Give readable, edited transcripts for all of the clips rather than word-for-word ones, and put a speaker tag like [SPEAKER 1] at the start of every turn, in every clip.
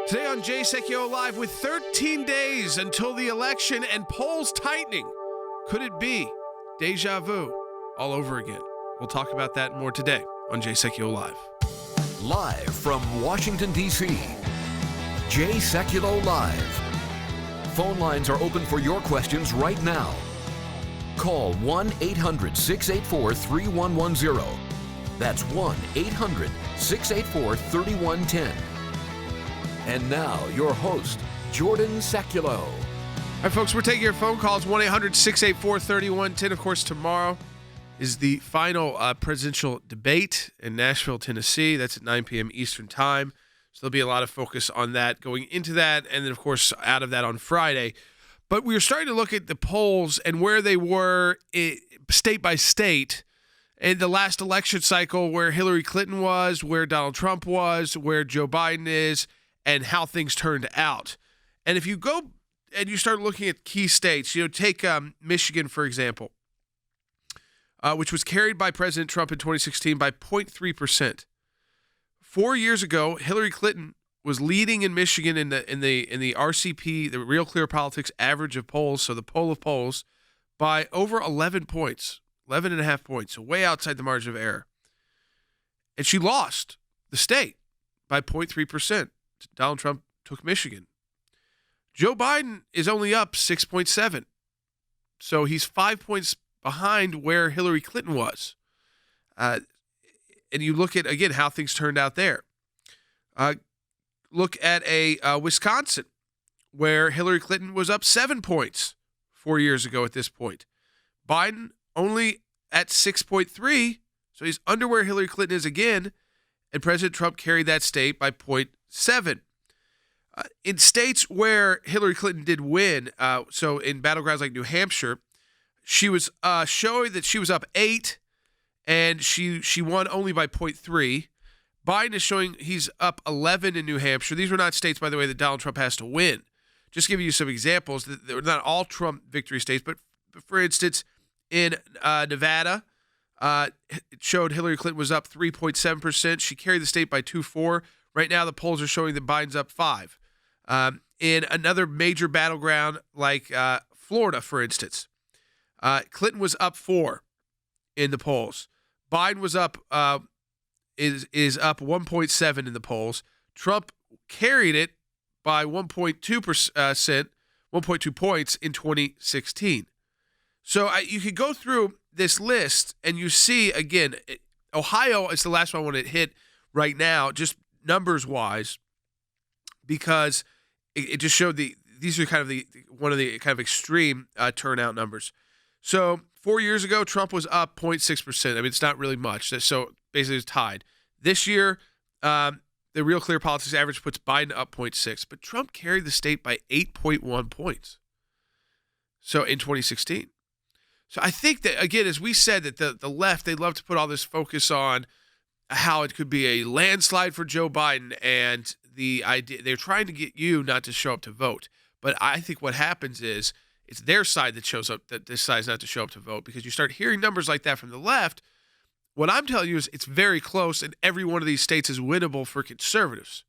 [SPEAKER 1] Today on Jay Sekulow Live, with 13 days until the election and polls tightening, could it be deja vu all over again? We'll talk about that and more today on Jay Sekulow Live.
[SPEAKER 2] Live from Washington, D.C., Jay Sekulow Live. Phone lines are open for your questions right now. Call 1-800-684-3110. That's 1-800-684-3110. And now, your host, Jordan Sekulow.
[SPEAKER 1] All right, folks, we're taking your phone calls, 1-800-684-3110. Of course, tomorrow is the final presidential debate in Nashville, Tennessee. That's at 9 p.m. Eastern Time. So there'll be a lot of focus on that going into that, and then, of course, out of that on Friday. But we were starting to look at the polls and where they were state by state in the last election cycle, where Hillary Clinton was, where Donald Trump was, where Joe Biden is, and how things turned out. And if you go and you start looking at key states, take Michigan, for example, which was carried by President Trump in 2016 by 0.3%. 4 years ago, Hillary Clinton was leading in Michigan in the RCP, the Real Clear Politics average of polls, so the poll of polls, by over 11 points, 11 and a half points, so way outside the margin of error. And she lost the state by 0.3%. Donald Trump took Michigan. Joe Biden is only up 6.7. So he's 5 points behind where Hillary Clinton was. And you look at, again, how things turned out there. Look at Wisconsin, where Hillary Clinton was up 7 points 4 years ago at this point. Biden only at 6.3, so he's under where Hillary Clinton is again, and President Trump carried that state by 0.7. In states where Hillary Clinton did win, so in battlegrounds like New Hampshire, she was showing that she was up 8, and she won only by 0.3. Biden is showing he's up 11 in New Hampshire. These were not states, by the way, that Donald Trump has to win. Just giving you some examples. They're not all Trump victory states, but for instance, in Nevada, it showed Hillary Clinton was up 3.7%. She carried the state by 2.4. Right now, the polls are showing that Biden's up 5. In another major battleground like Florida, for instance, Clinton was up 4 in the polls. Biden was up is up 1.7 in the polls. Trump carried it by 1.2 points in 2016. So you could go through this list and you see, again, Ohio is the last one I want to hit right now, just numbers-wise, because it just showed these are kind of one of the kind of extreme turnout numbers. So 4 years ago, Trump was up 0.6%. I mean, it's not really much. So basically, it's tied. This year, the Real Clear Politics average puts Biden up 0.6, but Trump carried the state by 8.1 points. So in 2016. So I think that, again, as we said, that the left, they love to put all this focus on how it could be a landslide for Joe Biden, and the idea they're trying to get you not to show up to vote. But I think what happens is it's their side that shows up, that decides not to show up to vote, because you start hearing numbers like that from the left. What I'm telling you is it's very close, and every one of these states is winnable for conservatives.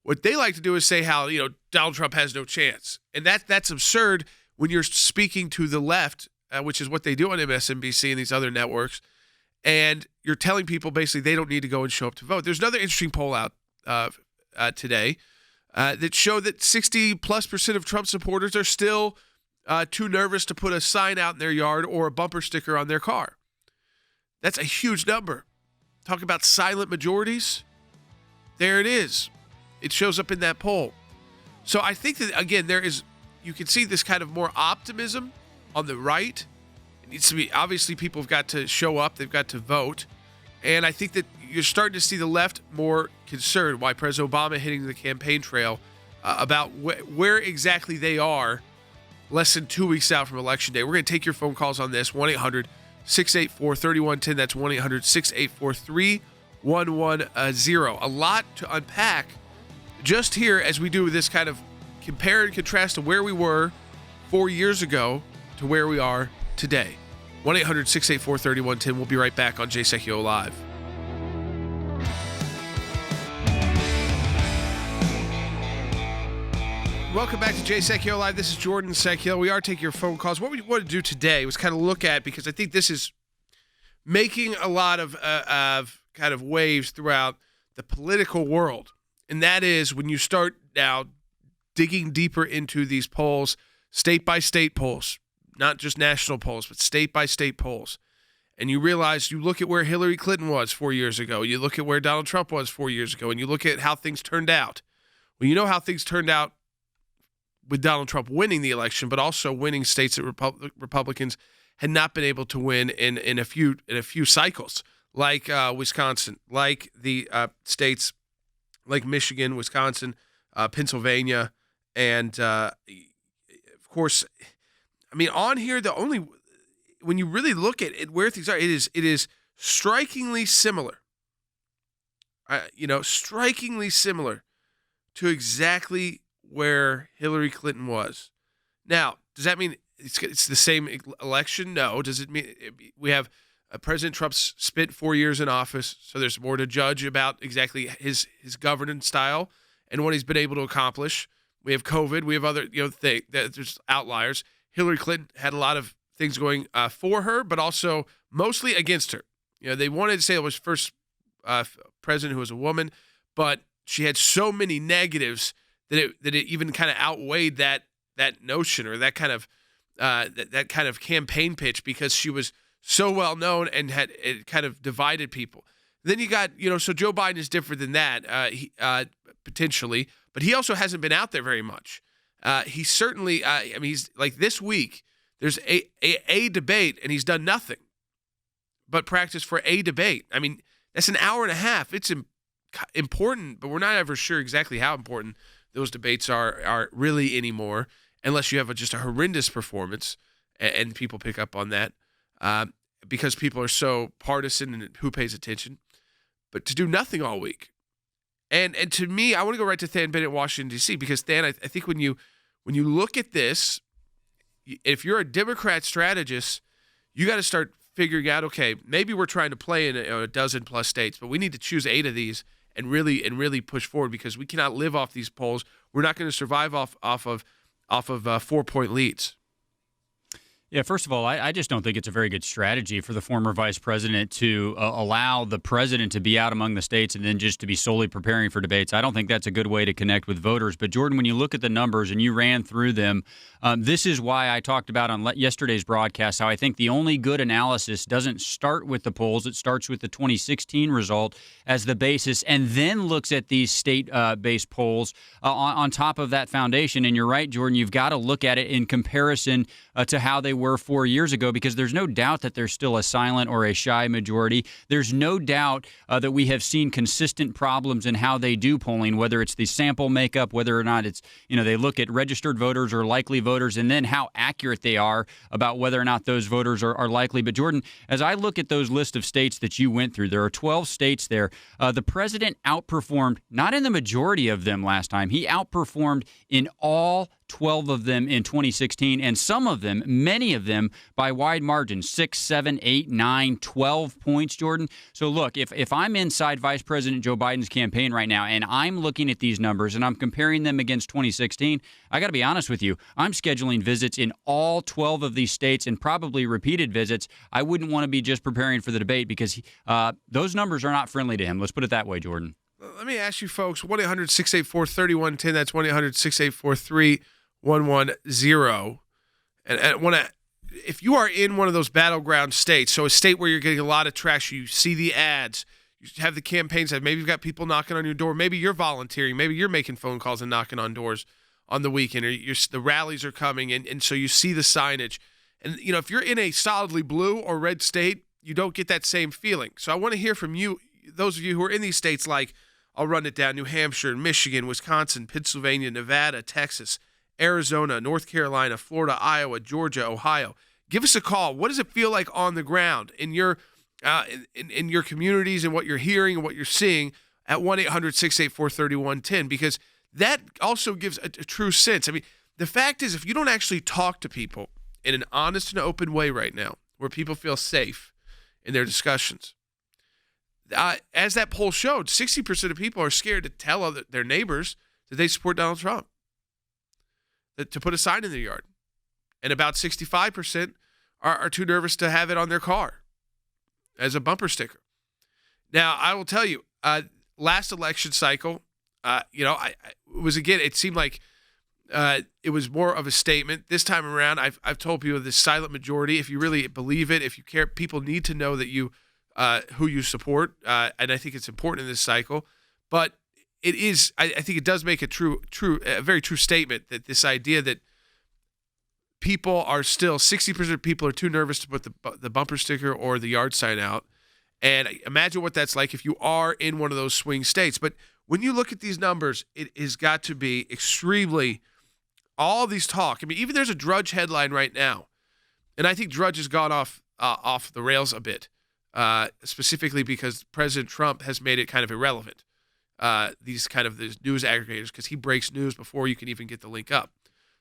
[SPEAKER 1] What they like to do is say how, Donald Trump has no chance. And that's absurd when you're speaking to the left, which is what they do on MSNBC and these other networks, and you're telling people basically they don't need to go and show up to vote. There's another interesting poll out today that showed that 60+% of Trump supporters are still too nervous to put a sign out in their yard or a bumper sticker on their car. That's a huge number. Talk about silent majorities. There it is. It shows up in that poll. So I think that, again, you can see this kind of more optimism on the right. It needs to be, obviously, people have got to show up. They've got to vote. And I think that you're starting to see the left more concerned, why President Obama hitting the campaign trail about where exactly they are less than 2 weeks out from Election Day. We're going to take your phone calls on this, 1-800-684-3110. That's 1-800-684-3110. A lot to unpack just here as we do this kind of compare and contrast to where we were 4 years ago to where we are today. 1-800-684-3110. We'll be right back on Jay Sekulow Live. Welcome back to Jay Sekulow Live. This is Jordan Sekulow. We are taking your phone calls. What we want to do today was kind of look at, because I think this is making a lot of kind of waves throughout the political world, and that is when you start now digging deeper into these polls, state-by-state polls, not just national polls, but state-by-state polls, and you realize, you look at where Hillary Clinton was 4 years ago, you look at where Donald Trump was 4 years ago, and you look at how things turned out. Well, you know how things turned out with Donald Trump winning the election, but also winning states that Republicans had not been able to win in a few cycles, like Wisconsin, like the states like Michigan, Wisconsin, Pennsylvania, and of course, I mean, on here, when you really look at it, where things are, it is strikingly similar. Strikingly similar to exactly where Hillary Clinton was. Now, does that mean it's the same election? No. Does it mean we have President Trump's spent 4 years in office, so there's more to judge about exactly his governance style and what he's been able to accomplish? We have COVID. We have other things. There's outliers. Hillary Clinton had a lot of things going for her, but also mostly against her. They wanted to say it was first president who was a woman, but she had so many negatives that it even kind of outweighed that notion, or that kind of that kind of campaign pitch, because she was so well known and it kind of divided people. Then you got so Joe Biden is different than that, potentially, but he also hasn't been out there very much. He certainly, he's like, this week there's a debate, and he's done nothing but practice for a debate. I mean, that's an hour and a half. It's important, but we're not ever sure exactly how important those debates are really anymore, unless you have just a horrendous performance, and people pick up on that because people are so partisan and who pays attention. But to do nothing all week, and to me, I want to go right to Than Bennett, Washington, D.C., because Than, I think when you look at this, if you're a Democrat strategist, you got to start figuring out, okay, maybe we're trying to play in a dozen plus states, but we need to choose 8 of these and really push forward, because we cannot live off these polls. We're not going to survive off of 4-point leads.
[SPEAKER 3] Yeah, first of all, I just don't think it's a very good strategy for the former vice president to allow the president to be out among the states and then just to be solely preparing for debates. I don't think that's a good way to connect with voters. But, Jordan, when you look at the numbers and you ran through them, this is why I talked about on yesterday's broadcast how I think the only good analysis doesn't start with the polls. It starts with the 2016 result as the basis, and then looks at these state-based polls on top of that foundation. And you're right, Jordan, you've got to look at it in comparison to how they were 4 years ago, because there's no doubt that there's still a silent or a shy majority. There's no doubt that we have seen consistent problems in how they do polling, whether it's the sample makeup, whether or not it's, they look at registered voters or likely voters, and then how accurate they are about whether or not those voters are likely. But, Jordan, as I look at those list of states that you went through, there are 12 states there. The president outperformed, not in the majority of them last time, he outperformed in all 12 of them in 2016, and some of them, many of them, by wide margins, 6, 7, 8, 9, 12 points, Jordan. So look, if I'm inside Vice President Joe Biden's campaign right now and I'm looking at these numbers and I'm comparing them against 2016, I got to be honest with you, I'm scheduling visits in all 12 of these states, and probably repeated visits. I wouldn't want to be just preparing for the debate, because those numbers are not friendly to him. Let's put it that way, Jordan.
[SPEAKER 1] Let me ask you folks, 1-800-684-3110, that's 1-800-684-3110. And I want to, if you are in one of those battleground states, so a state where you're getting a lot of traction, you see the ads, you have the campaigns that maybe you've got people knocking on your door, maybe you're volunteering, maybe you're making phone calls and knocking on doors on the weekend, or the rallies are coming, and so you see the signage. And, if you're in a solidly blue or red state, you don't get that same feeling. So I want to hear from you, those of you who are in these states, like, I'll run it down, New Hampshire, Michigan, Wisconsin, Pennsylvania, Nevada, Texas, Arizona, North Carolina, Florida, Iowa, Georgia, Ohio. Give us a call. What does it feel like on the ground in your in your communities, and what you're hearing and what you're seeing at 1-800-684-3110? Because that also gives a true sense. I mean, the fact is, if you don't actually talk to people in an honest and open way right now, where people feel safe in their discussions, as that poll showed, 60% of people are scared to tell their neighbors that they support Donald Trump. to put a sign in their yard. And about 65% are too nervous to have it on their car as a bumper sticker. Now, I will tell you, last election cycle, it seemed like it was more of a statement. This time around, I've told people this silent majority, if you really believe it, if you care, people need to know that you who you support, and I think it's important in this cycle. But it is, I think it does make a very true statement that this idea that people are still 60% of people are too nervous to put the bumper sticker or the yard sign out. And imagine what that's like if you are in one of those swing states. But when you look at these numbers, it has got to be extremely, all these talk. I mean, even there's a Drudge headline right now. And I think Drudge has gone off the rails a bit, specifically because President Trump has made it kind of irrelevant, these news aggregators, because he breaks news before you can even get the link up.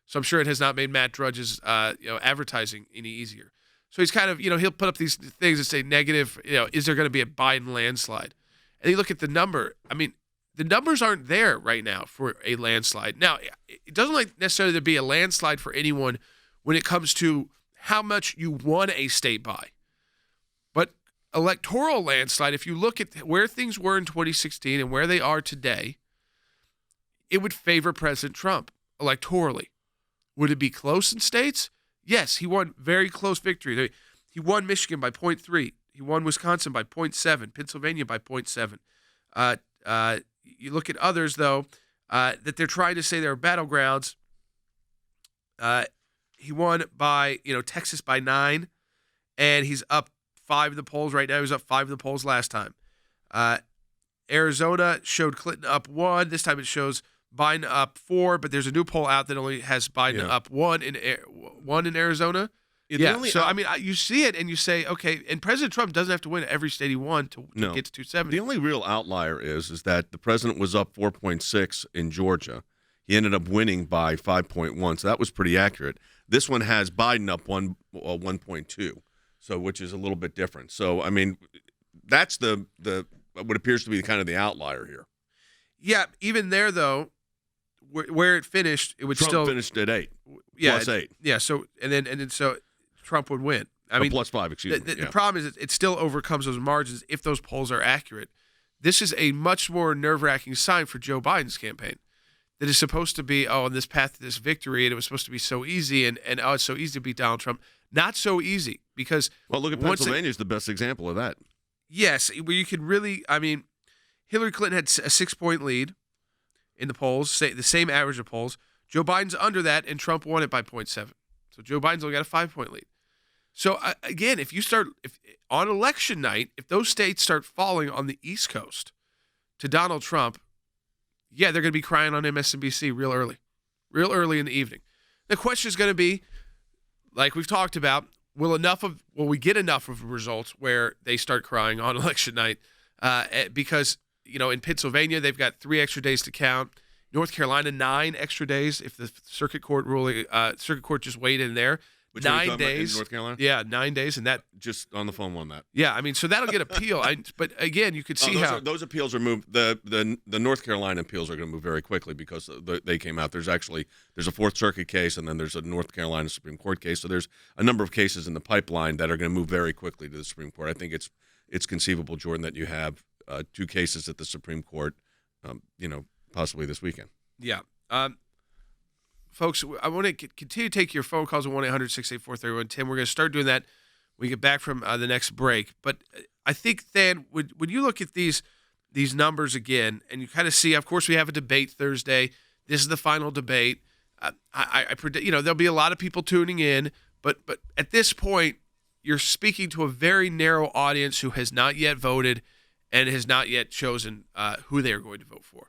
[SPEAKER 1] So I'm sure it has not made Matt Drudge's advertising any easier. So he's kind of, he'll put up these things that say negative, is there going to be a Biden landslide? And you look at the number. I mean, the numbers aren't there right now for a landslide. Now, it doesn't necessarily to be a landslide for anyone when it comes to how much you won a state by. But electoral landslide, if you look at where things were in 2016 and where they are today, it would favor President Trump electorally. Would it be close in states? Yes, he won very close victory. He won Michigan by 0.3. He won Wisconsin by 0.7. Pennsylvania by 0.7. You look at others, though, that they're trying to say they're battlegrounds. He won by, Texas by 9, and he's up 5 in the polls right now. He was up 5 in the polls last time. Arizona showed Clinton up 1. This time it shows Biden up 4, but there's a new poll out that only has Biden up 1 in Arizona. You see it and you say, okay, and President Trump doesn't have to win every state he won to get to 270.
[SPEAKER 4] The only real outlier is that the president was up 4.6 in Georgia. He ended up winning by 5.1, so that was pretty accurate. This one has Biden up 1.2, so which is a little bit different. So, I mean, that's the what appears to be kind of the outlier here.
[SPEAKER 1] Yeah, even there, though, where it finished, it would
[SPEAKER 4] Trump finished at 8, plus 8.
[SPEAKER 1] Yeah, so and then Trump would win. I mean,
[SPEAKER 4] plus 5, excuse me.
[SPEAKER 1] The problem is it still overcomes those margins if those polls are accurate. This is a much more nerve-wracking sign for Joe Biden's campaign that is supposed to be, on this path to this victory, and it was supposed to be so easy, and it's so easy to beat Donald Trump. Not so easy because
[SPEAKER 4] look at Pennsylvania is the best example of that.
[SPEAKER 1] Yes, where you can really, Hillary Clinton had a 6-point lead in the polls, the same average of polls. Joe Biden's under that, and Trump won it by 0.7. So Joe Biden's only got a 5-point lead. So, again, if on election night, if those states start falling on the East Coast to Donald Trump, they're going to be crying on MSNBC real early in the evening. The question is going to be, like we've talked about, will we get enough of results where they start crying on election night? Because in Pennsylvania, they've got 3 extra days to count. North Carolina, 9 extra days if the circuit court just weighed in there.
[SPEAKER 4] Which
[SPEAKER 1] 9 days.
[SPEAKER 4] In North Carolina?
[SPEAKER 1] Yeah, 9 days, and that
[SPEAKER 4] just on the phone won that.
[SPEAKER 1] Yeah, so that'll get appeal. But again, you could see
[SPEAKER 4] those appeals are moved. The North Carolina appeals are going to move very quickly because they came out. There's a 4th Circuit case, and then there's a North Carolina Supreme Court case. So there's a number of cases in the pipeline that are going to move very quickly to the Supreme Court. I think it's conceivable, Jordan, that you have 2 cases at the Supreme Court, possibly this weekend.
[SPEAKER 1] Yeah. Folks, I want to continue to take your phone calls at 1-800-684-3110. We're going to start doing that when we get back from the next break. But I think, Dan, when you look at these numbers again, and you kind of see, of course, we have a debate Thursday. This is the final debate. I predict, there'll be a lot of people tuning in. But at this point, you're speaking to a very narrow audience who has not yet voted and has not yet chosen who they are going to vote for.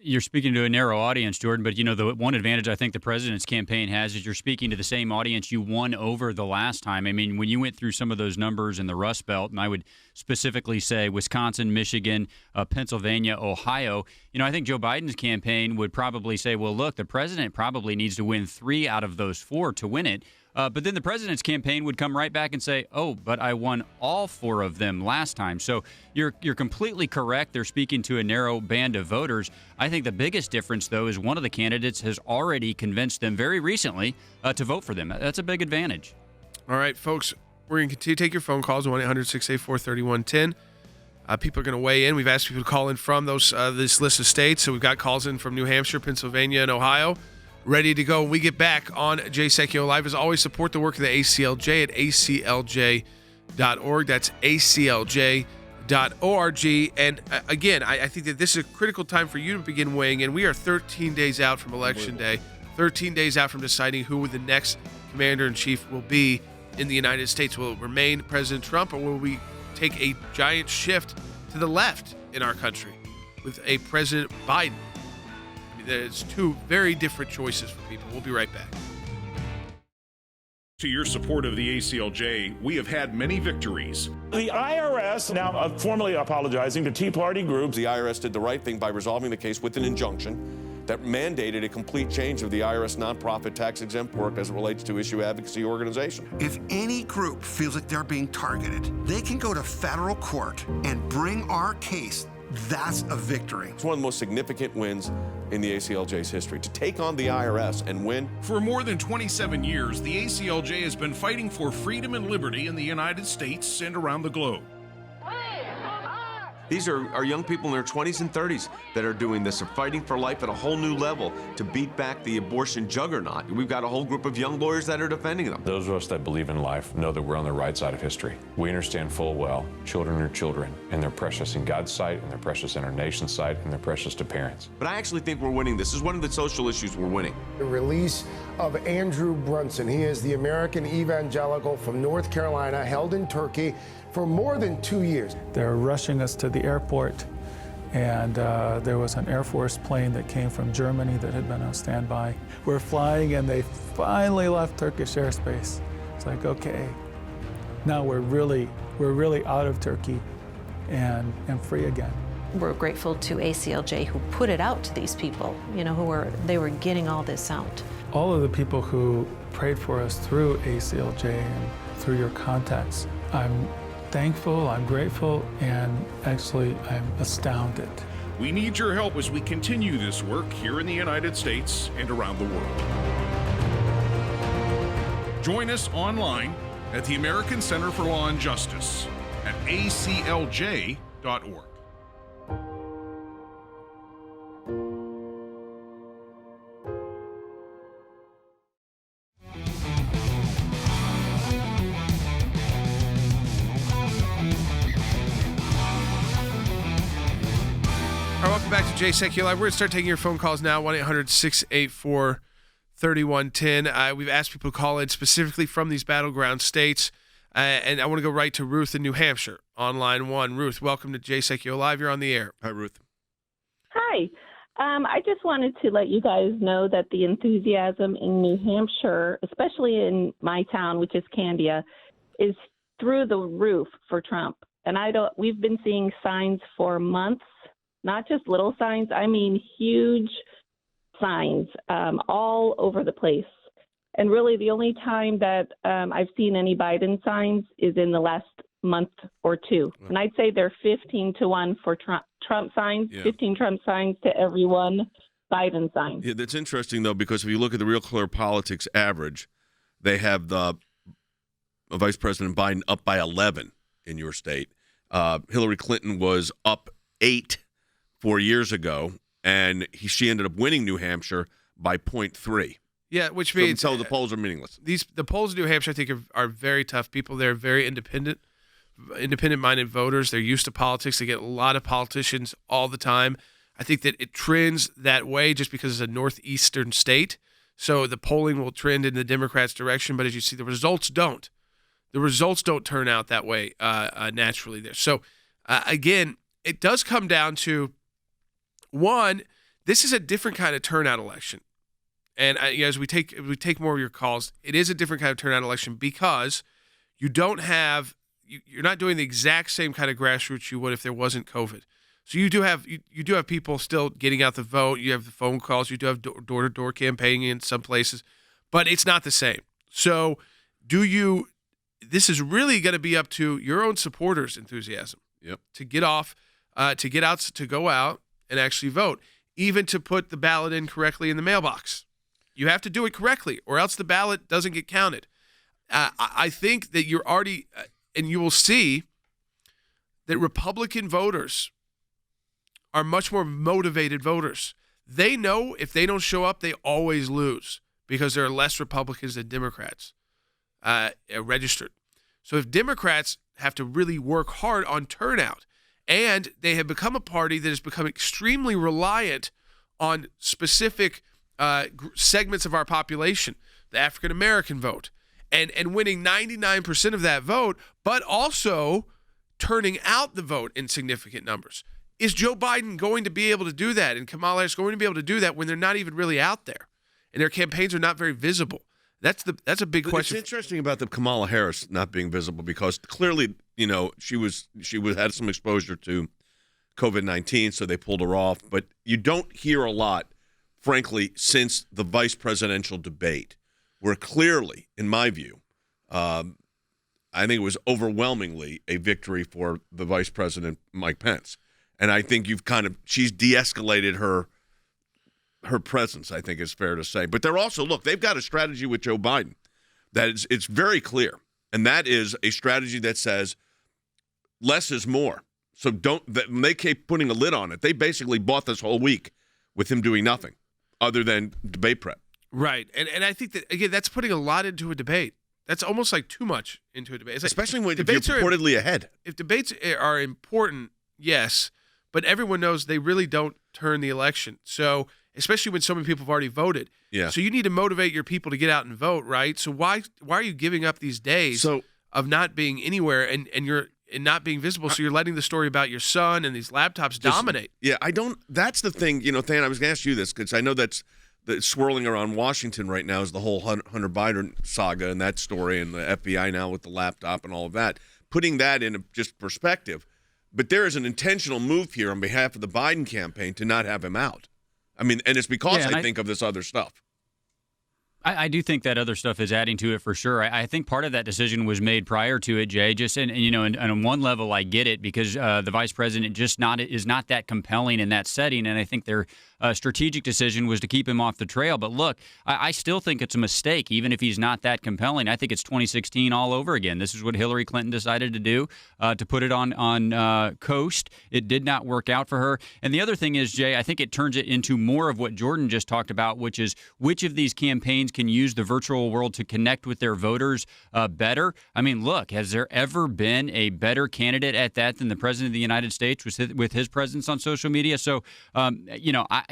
[SPEAKER 3] You're speaking to a narrow audience, Jordan, but the one advantage I think the president's campaign has is you're speaking to the same audience you won over the last time. When you went through some of those numbers in the Rust Belt, and I would specifically say Wisconsin, Michigan, Pennsylvania, Ohio, I think Joe Biden's campaign would probably say, well, look, the president probably needs to win 3 out of those 4 to win it. But then the president's campaign would come right back and say, oh, but I won all 4 of them last time. So you're completely correct. They're speaking to a narrow band of voters. I think the biggest difference, though, is one of the candidates has already convinced them very recently to vote for them. That's a big advantage.
[SPEAKER 1] All right, folks, we're going to continue to take your phone calls, 1-800-684-3110. People are going to weigh in. We've asked people to call in from this list of states. So we've got calls in from New Hampshire, Pennsylvania, and Ohio. Ready to go. When we get back on Jay Sekulow Live, as always, support the work of the ACLJ at aclj.org. That's aclj.org. And again, I think that this is a critical time for you to begin weighing in. We are 13 days out from Election Day, 13 days out from deciding who the next commander-in-chief will be in the United States. Will it remain President Trump, or will we take a giant shift to the left in our country with a President Biden? There's 2 very different choices for people. We'll be right back.
[SPEAKER 5] To your support of the ACLJ, we have had many victories.
[SPEAKER 6] The IRS now formally apologizing to Tea Party groups.
[SPEAKER 7] The IRS did the right thing by resolving the case with an injunction that mandated a complete change of the IRS nonprofit tax-exempt work as it relates to issue advocacy organization.
[SPEAKER 8] If any group feels like they're being targeted, they can go to federal court and bring our case. That's a victory.
[SPEAKER 7] It's one of the most significant wins in the ACLJ's history, to take on the IRS and win.
[SPEAKER 5] For more than 27 years, the ACLJ has been fighting for freedom and liberty in the United States and around the globe.
[SPEAKER 9] These are young people in their 20s and 30s that are doing this. They're fighting for life at a whole new level to beat back the abortion juggernaut. We've got a whole group of young lawyers that are defending them.
[SPEAKER 10] Those of us that believe in life know that we're on the right side of history. We understand full well children are children, and they're precious in God's sight, and they're precious in our nation's sight, and they're precious to parents.
[SPEAKER 9] But I actually think we're winning this. This is one of the social issues we're winning.
[SPEAKER 11] The release of Andrew Brunson. He is the American evangelical from North Carolina, held in Turkey for more than 2 years.
[SPEAKER 12] They're rushing us to the airport, and there was an Air Force plane that came from Germany that had been on standby. We're flying, and they finally left Turkish airspace. It's like, okay, now we're really out of Turkey and free again.
[SPEAKER 13] We're grateful to ACLJ who put it out to these people, they were getting all this out.
[SPEAKER 12] All of the people who prayed for us through ACLJ and through your contacts, I'm thankful, I'm grateful, and actually I'm astounded.
[SPEAKER 5] We need your help as we continue this work here in the United States and around the world. Join us online at the American Center for Law and Justice at aclj.org.
[SPEAKER 1] Welcome back to Jay Sekulow Live. We're going to start taking your phone calls now, 1-800-684-3110. We've asked people to call in specifically from these battleground states, and I want to go right to Ruth in New Hampshire on line 1. Ruth, welcome to Jay Sekulow Live. You're on the air.
[SPEAKER 4] Hi, Ruth.
[SPEAKER 14] Hi. I just wanted to let you guys know that the enthusiasm in New Hampshire, especially in my town, which is Candia, is through the roof for Trump. And we've been seeing signs for months. Not just little signs, I mean huge signs all over the place. And really the only time that I've seen any Biden signs is in the last month or 2. And I'd say they're 15-1 for Trump signs, 15 Trump signs to every one Biden sign.
[SPEAKER 4] Yeah, that's interesting, though, because if you look at the Real Clear Politics average, they have the Vice President Biden up by 11 in your state. Hillary Clinton was up 8 4 years ago, and she ended up winning New Hampshire by 0.3.
[SPEAKER 1] Yeah, which means
[SPEAKER 4] so the polls are meaningless.
[SPEAKER 1] The polls in New Hampshire, I think, are very tough. People there are very independent-minded voters. They're used to politics. They get a lot of politicians all the time. I think that it trends that way just because it's a northeastern state. So the polling will trend in the Democrats' direction, but as you see, the results don't. The results don't turn out that way naturally there. So, again, it does come down to, one, this is a different kind of turnout election. And as we take more of your calls, it is a different kind of turnout election because you don't have you're not doing the exact same kind of grassroots you would if there wasn't COVID. So you do have people still getting out the vote. You have the phone calls. You do have door-to-door campaigning in some places, but it's not the same. So this is really going to be up to your own supporters' enthusiasm to get off, to go out and actually vote, even to put the ballot in correctly in the mailbox. You have to do it correctly, or else the ballot doesn't get counted. I think that you're already, and you will see that Republican voters are much more motivated voters. They know if they don't show up, they always lose because there are less Republicans than Democrats registered. So if Democrats have to really work hard on turnout, and they have become a party that has become extremely reliant on specific segments of our population, the African American vote, and winning 99% of that vote, but also turning out the vote in significant numbers. Is Joe Biden going to be able to do that, and Kamala Harris going to be able to do that when they're not even really out there and their campaigns are not very visible? That's a big question.
[SPEAKER 4] It's interesting about the Kamala Harris not being visible because clearly, she had some exposure to COVID-19, so they pulled her off. But you don't hear a lot, frankly, since the vice presidential debate, where clearly, in my view, I think it was overwhelmingly a victory for the vice president, Mike Pence. And I think she's de-escalated her presence, I think is fair to say. But they're also, they've got a strategy with Joe Biden that it's very clear. And that is a strategy that says less is more. So when they keep putting a lid on it, they basically bought this whole week with him doing nothing other than debate prep.
[SPEAKER 1] Right. And I think that, again, that's putting a lot into a debate. That's almost like too much into a debate. It's
[SPEAKER 4] especially when debates you're purportedly ahead.
[SPEAKER 1] If debates are important, yes, but everyone knows they really don't turn the election. So especially when so many people have already voted.
[SPEAKER 4] Yeah.
[SPEAKER 1] So you need to motivate your people to get out and vote, right? So why are you giving up these days of not being anywhere and not being visible? So you're letting the story about your son and these laptops dominate.
[SPEAKER 4] Yeah, that's the thing, Than, I was going to ask you this because I know that's swirling around Washington right now is the whole Hunter Biden saga and that story and the FBI now with the laptop and all of that. Putting that in just perspective, but there is an intentional move here on behalf of the Biden campaign to not have him out. I mean, and it's because I think of this other stuff.
[SPEAKER 3] I do think that other stuff is adding to it for sure. I think part of that decision was made prior to it, Jay. Just and on one level, I get it because the vice president is not that compelling in that setting, and I think their strategic decision was to keep him off the trail. But look, I still think it's a mistake, even if he's not that compelling. I think it's 2016 all over again. This is what Hillary Clinton decided to do, to put it on Coast. It did not work out for her. And the other thing is, Jay, I think it turns it into more of what Jordan just talked about, which is which of these campaigns can use the virtual world to connect with their voters better. I mean, look, has there ever been a better candidate at that than the president of the United States with his presence on social media? So,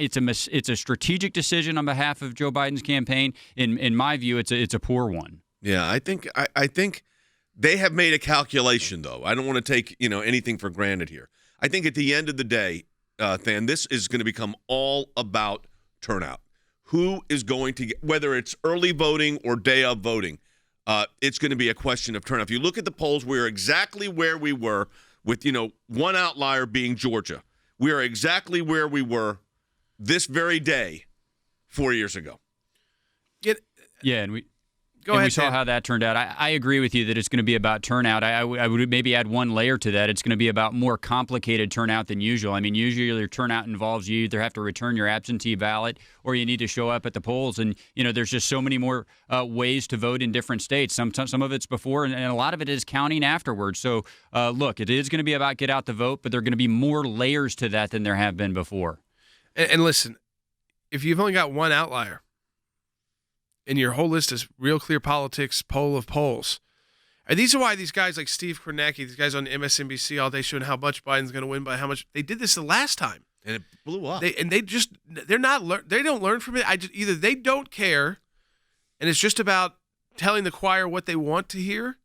[SPEAKER 3] it's a strategic decision on behalf of Joe Biden's campaign. In my view, it's a poor one.
[SPEAKER 4] Yeah, I think they have made a calculation, though. I don't want to take anything for granted here. I think at the end of the day, Than, this is going to become all about turnout. Who is going to get, whether it's early voting or day of voting, it's going to be a question of turnout. If you look at the polls, we're exactly where we were with, one outlier being Georgia. We are exactly where we were this very day 4 years ago.
[SPEAKER 3] And we saw how that turned out. I agree with you that it's going to be about turnout. I would maybe add one layer to that. It's going to be about more complicated turnout than usual. I mean, usually your turnout involves you either have to return your absentee ballot or you need to show up at the polls. And, there's just so many more ways to vote in different states. Some of it's before, and a lot of it is counting afterwards. So, look, it is going to be about get out the vote, but there are going to be more layers to that than there have been before.
[SPEAKER 1] And listen, if you've only got one outlier, and your whole list is Real Clear Politics, poll of polls. And these are why these guys like Steve Kornacki, these guys on MSNBC all day showing how much Biden's going to win by how much. They did this the last time.
[SPEAKER 4] And it blew up.
[SPEAKER 1] They don't learn from it. Either they don't care, and it's just about telling the choir what they want to hear,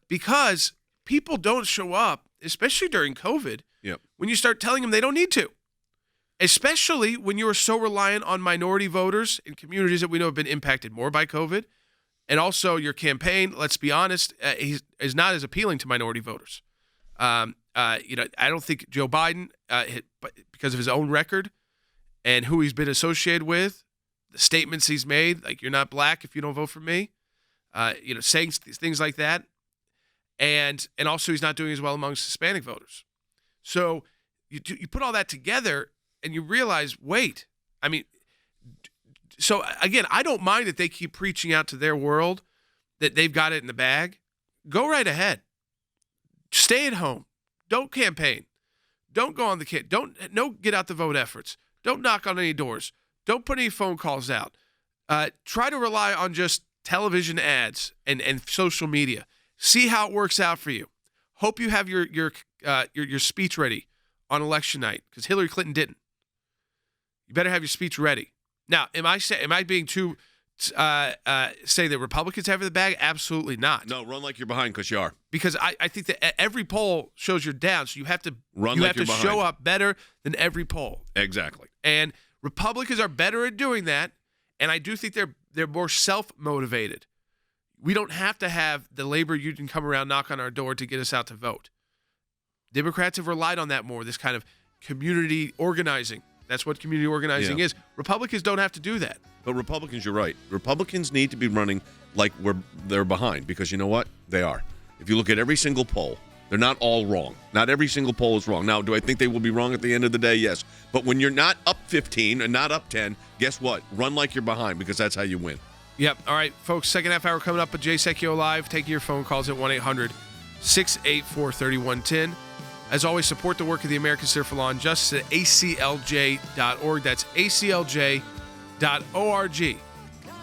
[SPEAKER 1] because people don't show up, especially during COVID, when you start telling them they don't need to. Especially when you are so reliant on minority voters in communities that we know have been impacted more by COVID. And also your campaign, let's be honest, is not as appealing to minority voters. I don't think Joe Biden, because of his own record and who he's been associated with, the statements he's made, like you're not black if you don't vote for me, saying things like that. And also he's not doing as well amongst Hispanic voters. So you put all that together and you realize, wait, I mean, so again, I don't mind that they keep preaching out to their world that they've got it in the bag. Go right ahead. Stay at home. Don't campaign. Don't go on the kit. Don't get out the vote efforts. Don't knock on any doors. Don't put any phone calls out. Try to rely on just television ads and social media. See how it works out for you. Hope you have your speech ready on election night, because Hillary Clinton didn't. You better have your speech ready. Now, am I being too say that Republicans have the bag? Absolutely not.
[SPEAKER 4] No, run like you're behind, because you are.
[SPEAKER 1] Because I think that every poll shows you're down, so you have to show up better than every poll.
[SPEAKER 4] Exactly.
[SPEAKER 1] And Republicans are better at doing that, and I do think they're more self-motivated. We don't have to have the labor union come around, knock on our door to get us out to vote. Democrats have relied on that more, this kind of community organizing. That's what community organizing is. Republicans don't have to do that.
[SPEAKER 4] But Republicans, you're right. Republicans need to be running like they're behind, because you know what? They are. If you look at every single poll, they're not all wrong. Not every single poll is wrong. Now, do I think they will be wrong at the end of the day? Yes. But when you're not up 15 and not up 10, guess what? Run like you're behind, because that's how you win.
[SPEAKER 1] Yep. All right, folks, second half hour coming up with Jay Sekulow Live. Taking your phone calls at 1-800-684-3110. As always, support the work of the American Center for Law and Justice at ACLJ.org. That's ACLJ.org.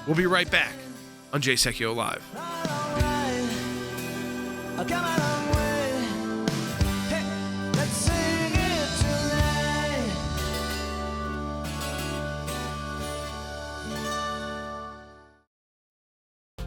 [SPEAKER 1] We'll be right back on Jay Sekulow Live.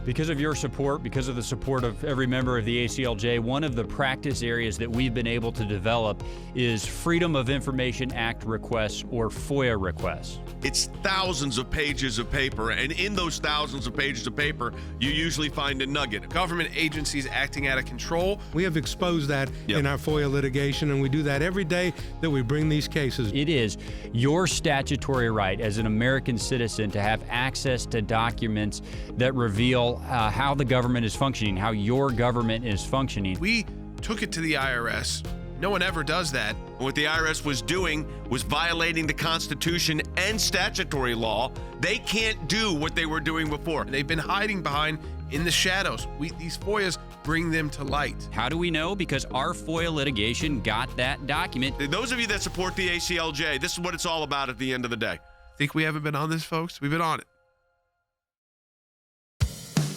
[SPEAKER 3] Because of your support, because of the support of every member of the ACLJ, one of the practice areas that we've been able to develop is Freedom of Information Act requests, or FOIA requests.
[SPEAKER 4] It's thousands of pages of paper, and in those thousands of pages of paper, you usually find a nugget.
[SPEAKER 1] Government agencies acting out of control.
[SPEAKER 15] We have exposed that in our FOIA litigation, and we do that every day that we bring these cases.
[SPEAKER 3] It is your statutory right as an American citizen to have access to documents that reveal how the government is functioning, how your government is functioning.
[SPEAKER 1] We took it to the IRS. No one ever does that.
[SPEAKER 4] What the IRS was doing was violating the Constitution and statutory law. They can't do what they were doing before.
[SPEAKER 1] They've been hiding behind in the shadows. These FOIAs bring them to light.
[SPEAKER 3] How do we know? Because our FOIA litigation got that document.
[SPEAKER 4] Those of you that support the ACLJ, this is what it's all about at the end of the day.
[SPEAKER 1] Think we haven't been on this, folks? We've been on it.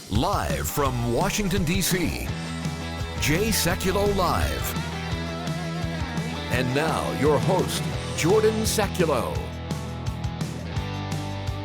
[SPEAKER 2] Live from Washington, D.C., Jay Sekulow Live. And now, your host, Jordan Sekulow.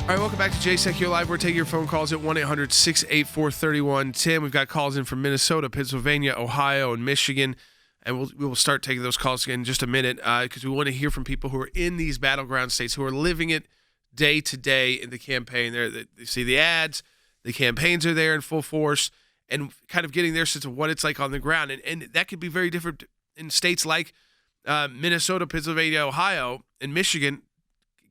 [SPEAKER 1] All right, welcome back to Jay Sekulow Live. We're taking your phone calls at 1-800-684-3110. We've got calls in from Minnesota, Pennsylvania, Ohio, and Michigan. And we will start taking those calls again in just a minute, because we want to hear from people who are in these battleground states, who are living it day to day in the campaign. They see the ads. The campaigns are there in full force, and kind of getting their sense of what it's like on the ground. And that could be very different in states like Minnesota, Pennsylvania, Ohio, and Michigan.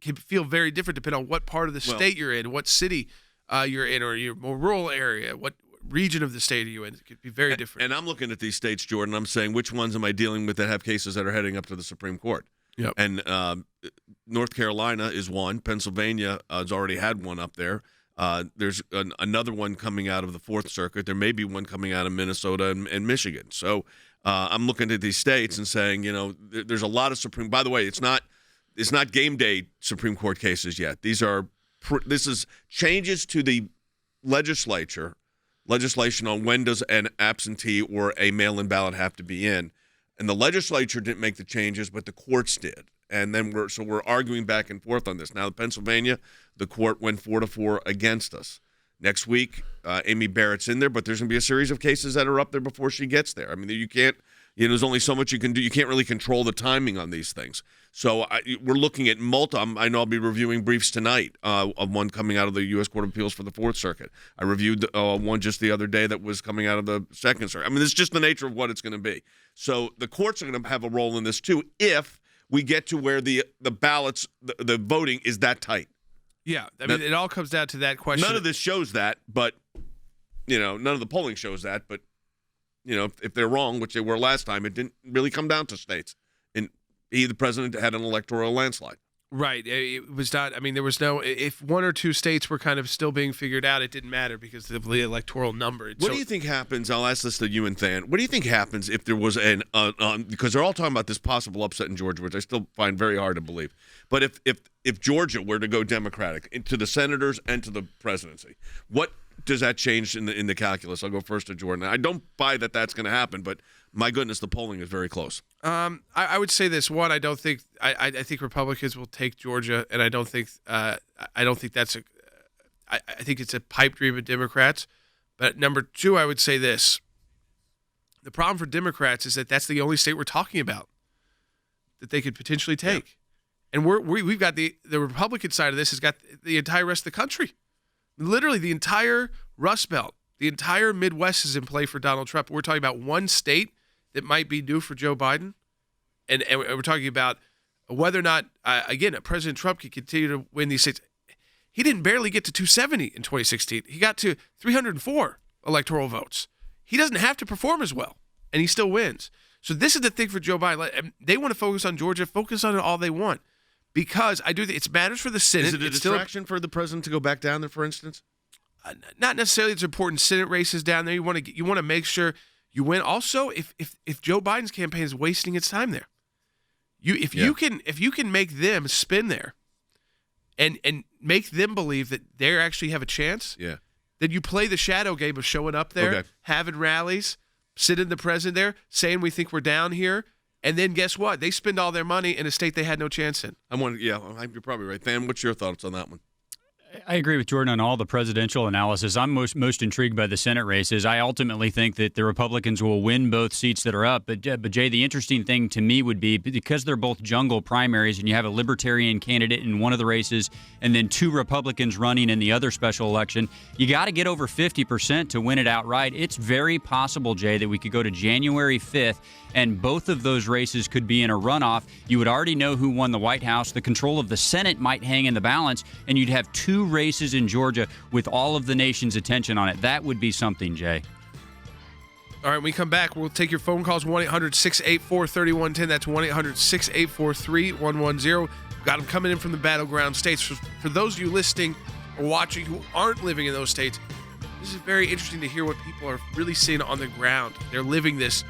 [SPEAKER 1] Can feel very different depending on what part of the state you're in, what city you're in, or your more rural area, what region of the state are you in. It could be very different.
[SPEAKER 4] And I'm looking at these states, Jordan. I'm saying, which ones am I dealing with that have cases that are heading up to the Supreme Court?
[SPEAKER 1] Yep.
[SPEAKER 4] And North Carolina is one. Pennsylvania has already had one up there. There's another one coming out of the Fourth Circuit. There may be one coming out of Minnesota and Michigan. So I'm looking at these states and saying, there's a lot of By the way, it's not game day Supreme Court cases yet. This is changes to the legislation on when does an absentee or a mail-in ballot have to be in. And the legislature didn't make the changes, but the courts did. And then we're arguing back and forth on this. Now, Pennsylvania, the court went 4-4 against us. Next week, Amy Barrett's in there, but there's going to be a series of cases that are up there before she gets there. I mean, you can't, there's only so much you can do. You can't really control the timing on these things. So we're looking at I know I'll be reviewing briefs tonight of one coming out of the U.S. Court of Appeals for the Fourth Circuit. I reviewed one just the other day that was coming out of the Second Circuit. I mean, it's just the nature of what it's going to be. So the courts are going to have a role in this too if we get to where the ballots, the voting is that tight.
[SPEAKER 1] Yeah, I mean, it all comes down to that question.
[SPEAKER 4] None of this shows that, but, none of the polling shows that. But, if they're wrong, which they were last time, it didn't really come down to states. And the president had an electoral landslide.
[SPEAKER 1] Right. It was not, I mean, there was no, if one or two states were kind of still being figured out, it didn't matter because of the electoral number.
[SPEAKER 4] What do you think happens? I'll ask this to you and Than. What do you think happens if there was because they're all talking about this possible upset in Georgia, which I still find very hard to believe. But if Georgia were to go Democratic to the senators and to the presidency, what does that change in the calculus? I'll go first to Jordan. I don't buy that that's going to happen, but my goodness, the polling is very close.
[SPEAKER 1] I would say this. One, I don't think I think Republicans will take Georgia, and I don't think that's a. I think it's a pipe dream of Democrats. But number two, I would say this. The problem for Democrats is that that's the only state we're talking about that they could potentially take, and we've got the Republican side of this has got the entire rest of the country. Literally, the entire Rust Belt, the entire Midwest is in play for Donald Trump. We're talking about one state that might be due for Joe Biden, and we're talking about whether or not, again, President Trump can continue to win these states. He didn't barely get to 270 in 2016. He got to 304 electoral votes. He doesn't have to perform as well, and he still wins. So this is the thing for Joe Biden. They want to focus on Georgia, focus on it all they want. Because I do think it matters for the Senate.
[SPEAKER 4] Is it a distraction for the president to go back down there, for instance?
[SPEAKER 1] Not necessarily. It's important Senate races down there. You want to make sure you win. Also, if Joe Biden's campaign is wasting its time there, if you can make them spin there, and make them believe that they actually have a chance, then you play the shadow game of showing up there, having rallies, sitting the president there, saying we think we're down here. And then guess what? They spend all their money in a state they had no chance in.
[SPEAKER 4] You're probably right. Than, what's your thoughts on that one?
[SPEAKER 3] I agree with Jordan on all the presidential analysis. I'm most intrigued by the Senate races. I ultimately think that the Republicans will win both seats that are up. But Jay, the interesting thing to me would be because they're both jungle primaries and you have a Libertarian candidate in one of the races and then two Republicans running in the other special election, you got to get over 50% to win it outright. It's very possible, Jay, that we could go to January 5th and both of those races could be in a runoff. You would already know who won the White House. The control of the Senate might hang in the balance, and you'd have two races in Georgia with all of the nation's attention on it. That would be something, Jay.
[SPEAKER 1] All right, when we come back, we'll take your phone calls, 1-800-684-3110. That's 1-800-684-3110. Got them coming in from the battleground states. For those of you listening or watching who aren't living in those states, this is very interesting to hear what people are really seeing on the ground. They're living this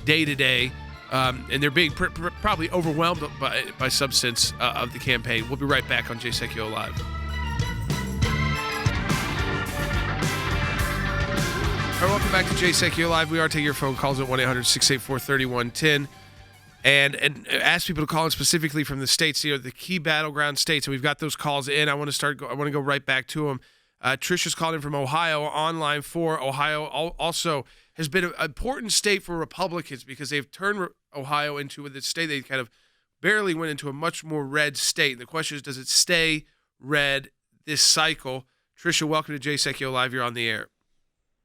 [SPEAKER 1] day to day, and they're being probably overwhelmed by substance of the campaign. We'll be right back on Jay Sekulow Live. All right, welcome back to Jay Sekulow Live. We are taking your phone calls at 1-800-684-3110 and ask people to call in specifically from the states, the key battleground states. And we've got those calls in. I want to go right back to them. Trisha's called in from Ohio on line 4. Ohio also has been an important state for Republicans because they've turned Ohio into the state they kind of barely went into a much more red state. And the question is, does it stay red this cycle? Trisha, welcome to Jay Sekulow Live. You're on the air.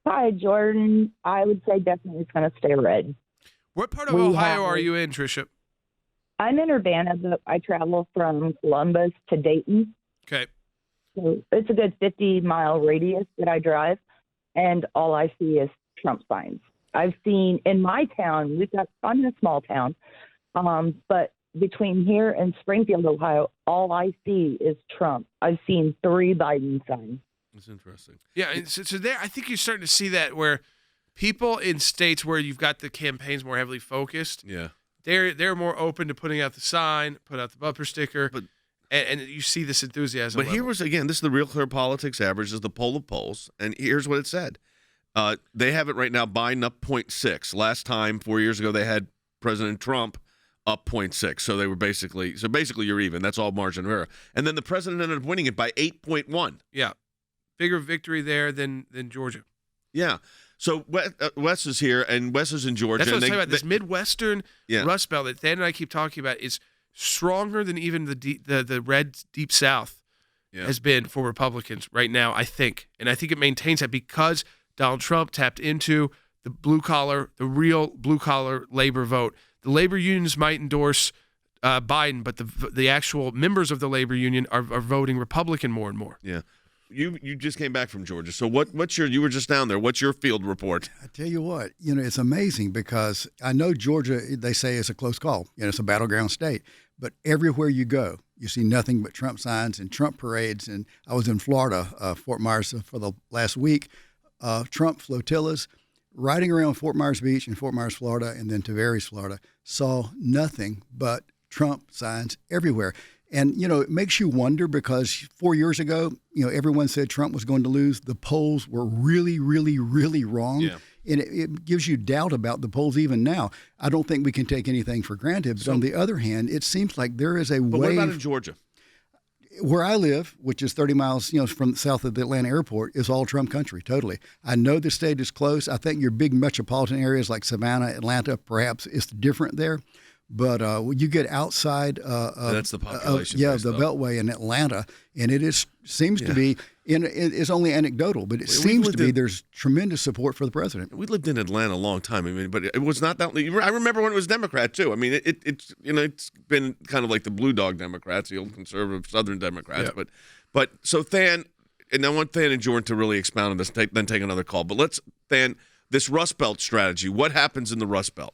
[SPEAKER 16] Hi, Jordan. I would say definitely it's going to stay red.
[SPEAKER 1] What part of Ohio are you in, Trisha?
[SPEAKER 16] I'm in Urbana, but I travel from Columbus to Dayton.
[SPEAKER 1] Okay.
[SPEAKER 16] So it's a good 50-mile radius that I drive, and all I see is Trump signs. I've seen in my town, I'm in a small town, but between here and Springfield, Ohio, all I see is Trump. I've seen 3 Biden signs.
[SPEAKER 4] That's interesting.
[SPEAKER 1] Yeah, and so there, I think you're starting to see that where people in states where you've got the campaigns more heavily focused, they're more open to putting out the sign, put out the bumper sticker, and you see this enthusiasm.
[SPEAKER 4] But here was, again, this is the Real Clear Politics average, is the poll of polls, and here's what it said. They have it right now, Biden up 0.6. Last time, 4 years ago, they had President Trump up 0.6. So they were basically you're even. That's all margin of error. And then the president ended up winning it by 8.1.
[SPEAKER 1] Yeah. Bigger victory there than Georgia.
[SPEAKER 4] Yeah. So Wes is here, and Wes is in Georgia.
[SPEAKER 1] That's what I was talking about. This Midwestern Rust Belt that Dan and I keep talking about is stronger than even the red Deep South has been for Republicans right now, I think. And I think it maintains that because Donald Trump tapped into the real blue-collar labor vote. The labor unions might endorse Biden, but the actual members of the labor union are voting Republican more and more.
[SPEAKER 4] Yeah. You just came back from Georgia. So what's you were just down there. What's your field report?
[SPEAKER 17] I tell you what, it's amazing because I know Georgia, they say it's a close call. It's a battleground state. But everywhere you go, you see nothing but Trump signs and Trump parades. And I was in Florida, Fort Myers, for the last week. Trump flotillas riding around Fort Myers Beach in Fort Myers, Florida, and then Tavares, Florida, saw nothing but Trump signs everywhere. And, it makes you wonder because 4 years ago, everyone said Trump was going to lose. The polls were really, really, really wrong. Yeah. And it gives you doubt about the polls even now. I don't think we can take anything for granted. But on the other hand, it seems like there is a wave.
[SPEAKER 4] But what about in Georgia?
[SPEAKER 17] Where I live, which is 30 miles, from south of the Atlanta airport, is all Trump country, totally. I know the state is close. I think your big metropolitan areas like Savannah, Atlanta, perhaps it's different there. But when you get outside,
[SPEAKER 4] that's the population.
[SPEAKER 17] The Beltway in Atlanta, and it seems to be. It's only anecdotal, but it seems to be there's tremendous support for the president.
[SPEAKER 4] We lived in Atlanta a long time. But it was not that. I remember when it was Democrat too. It's been kind of like the blue dog Democrats, the old conservative Southern Democrats. Yeah. But so Than, and I want Than and Jordan to really expound on this, then take another call. But Than, this Rust Belt strategy. What happens in the Rust Belt?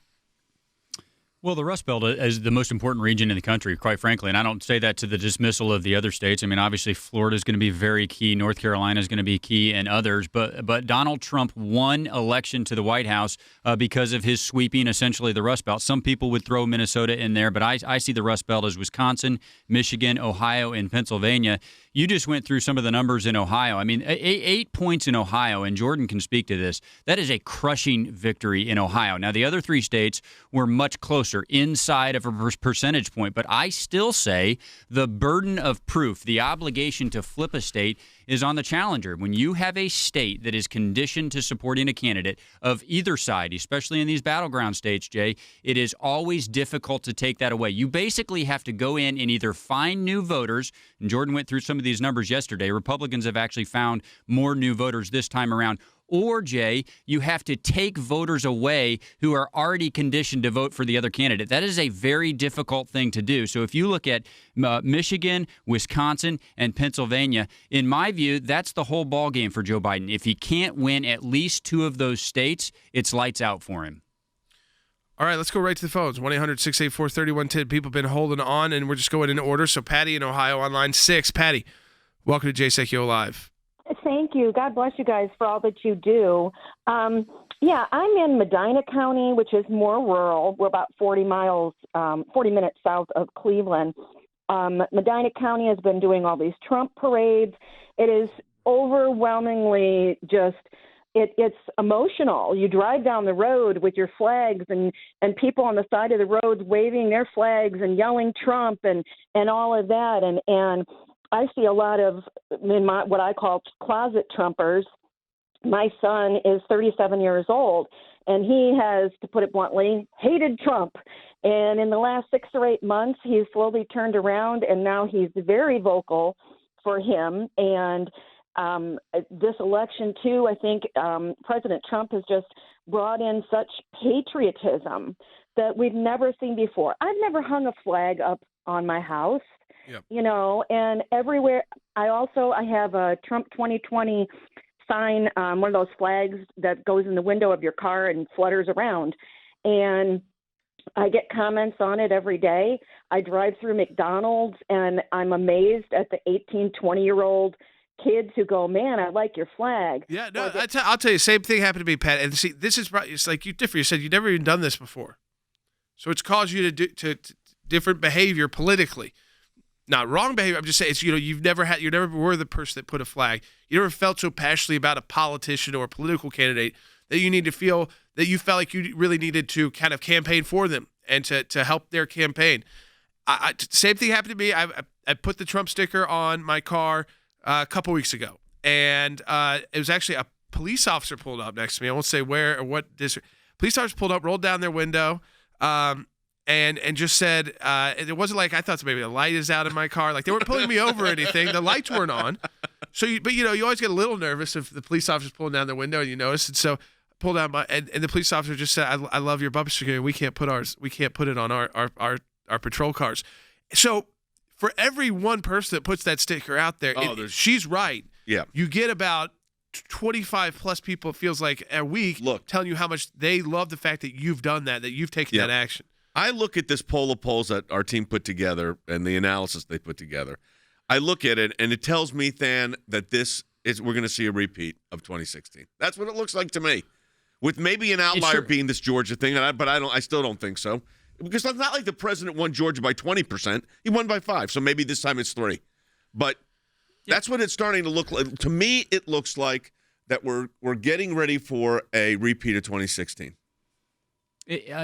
[SPEAKER 3] Well, the Rust Belt is the most important region in the country, quite frankly, and I don't say that to the dismissal of the other states. Obviously, Florida is going to be very key. North Carolina is going to be key, and others. But Donald Trump won election to the White House because of his sweeping, essentially, the Rust Belt. Some people would throw Minnesota in there, but I see the Rust Belt as Wisconsin, Michigan, Ohio, and Pennsylvania. You just went through some of the numbers in Ohio. 8 points in Ohio, and Jordan can speak to this. That is a crushing victory in Ohio. Now, the other three states were much closer, inside of a percentage point. But I still say the burden of proof, the obligation to flip a state, is on the challenger. When you have a state that is conditioned to supporting a candidate of either side, especially in these battleground states, Jay, it is always difficult to take that away. You basically have to go in and either find new voters, and Jordan went through some of these numbers yesterday. Republicans have actually found more new voters this time around. Or, Jay, you have to take voters away who are already conditioned to vote for the other candidate. That is a very difficult thing to do. So if you look at Michigan, Wisconsin, and Pennsylvania, in my view, that's the whole ballgame for Joe Biden. If he can't win at least two of those states, it's lights out for him.
[SPEAKER 1] All right, let's go right to the phones. 1-800-684-3110. People have been holding on, and we're just going in order. So Patty in Ohio on line 6. Patty, welcome to Jay Sekulow Live.
[SPEAKER 18] Thank you. God bless you guys for all that you do. I'm in Medina County, which is more rural. We're about 40 minutes south of Cleveland. Medina County has been doing all these Trump parades. It is overwhelmingly it's emotional. You drive down the road with your flags and people on the side of the roads waving their flags and yelling Trump and all of that. And I see a lot of what I call closet Trumpers. My son is 37 years old, and he has, to put it bluntly, hated Trump. And in the last 6 or 8 months, he's slowly turned around, and now he's very vocal for him. And this election, too, I think President Trump has just brought in such patriotism that we've never seen before. I've never hung a flag up on my house. Yep. And everywhere. I have a Trump 2020 sign, one of those flags that goes in the window of your car and flutters around. And I get comments on it every day. I drive through McDonald's, and I'm amazed at the 18, 20-year-old kids who go, man, I like your flag.
[SPEAKER 1] Yeah, no, I'll tell you, same thing happened to me, Pat. And see, this is it's like you differ. You said you've never even done this before. So it's caused you to do to different behavior politically. Not wrong behavior. I'm just saying, you never were the person that put a flag. You never felt so passionately about a politician or a political candidate that you felt like you really needed to kind of campaign for them and to help their campaign. Same thing happened to me. I put the Trump sticker on my car a couple weeks ago, and it was actually a police officer pulled up next to me. I won't say where or what district. Police officer pulled up, rolled down their window, and just said, it wasn't like I thought maybe the light is out in my car. Like they weren't pulling me over or anything. The lights weren't on. So, you always get a little nervous if the police officer's pulling down their window and you notice. And so pulled down and the police officer just said, I love your bumper sticker. We can't put it on our our patrol cars. So for every one person that puts that sticker out there, she's right.
[SPEAKER 4] Yeah.
[SPEAKER 1] You get about 25 plus people, it feels like, a week telling you how much they love the fact that you've done that you've taken that action.
[SPEAKER 4] I look at this poll of polls that our team put together and the analysis they put together. I look at it, and it tells me, Than, that we're going to see a repeat of 2016. That's what it looks like to me, with maybe an outlier being this Georgia thing. But I still don't think so, because it's not like the president won Georgia by 20%. He won by 5, so maybe this time it's 3. But that's what it's starting to look like. To me, it looks like that we're getting ready for a repeat of 2016.